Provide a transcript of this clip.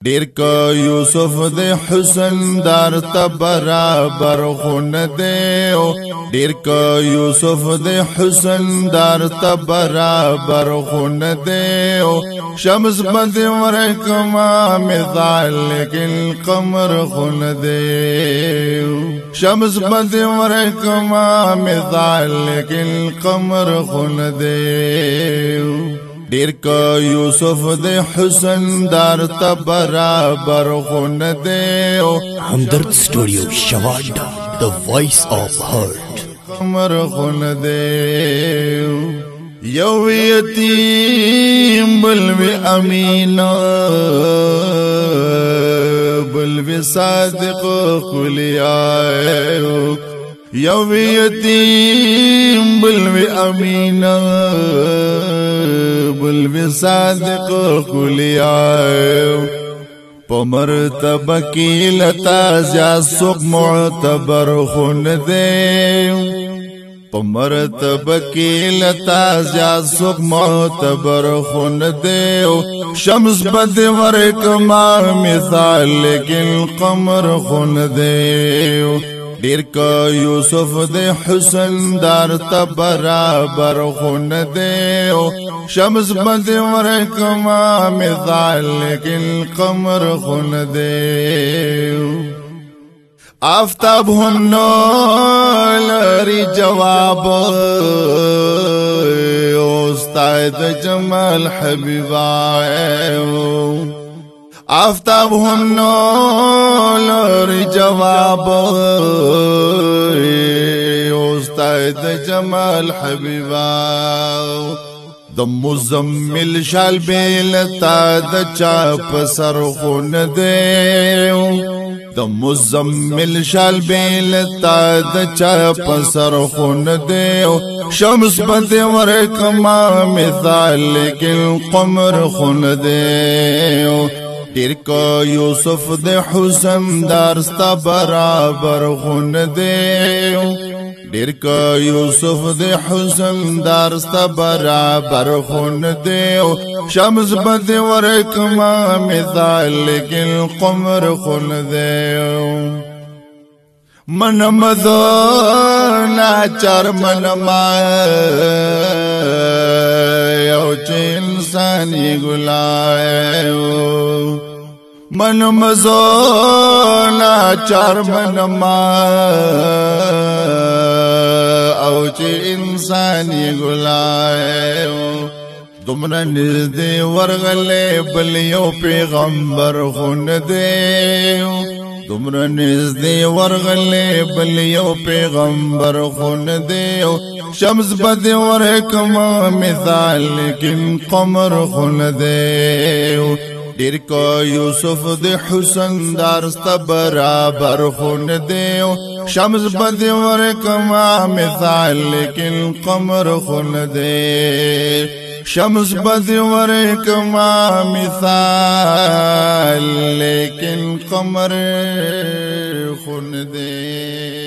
ډیر کا یوسف د حسن دار ته برابر خون دیو ډیر کا یوسف د حسن دار ته برابر خون دیو شمس بد ورکما مثال القمر خون دیو شمس بد ورکما مثال القمر خون دیو ډیر کا یوسف د حسن دار ته برابر خون دیو همدرد سټوډیو شواډا the voice of heart قمر خون دیو یو یتیم بلوی امینا بلوی صادق خلیائیو یو یتیم بلوی امینا بلوی صادق خلیائیو پا مرتبہ کی لتا زیاسق معتبر خون دیو پا مرتبہ کی لتا زیاسق معتبر خون دیو شمس بد ورکما مثال لیکن قمر خون دیو ډیر کا یوسف د حسن دار ته برابر خون دیو شمس بد ورکما مثال لیکن قمر خون دیو آفتاب هنو لری جواب استاد جمال حبیبایو آفتاب هنو لری جواب استاد جمال حبیبایو د مزمل شال بیلتا د چاپ سر خون دیو د مزمل شال بیلتا د چاپ سر خون دیو شمس بد ورکما مثال لیکن قمر خون دیو ډیر کا یوسف د حسن دار ستا برابر خون دیو ډیر کا یوسف د حسن دار ستا برابر خون دیو شمس بد ورکما مثال لیکن قمر خون دیو من مدو ناچار من ما یو چې انسانی ګلایو من مزو ناچار من ما او چې انسانی ګلایو دومره نږدې ورغلې بل یو پیغمبر خون دیو دومره نږدې ورغلې بل یو پیغمبر خون دیو شمس بد ورکما مثال لیکن قمر خون دیو ډیر کا یوسف د حسن دار ستا برابر خون دیو شمس بد ورکما مثال لیکن قمر خون دیو شمس بد ورکما مثال لیکن قمر خون دیو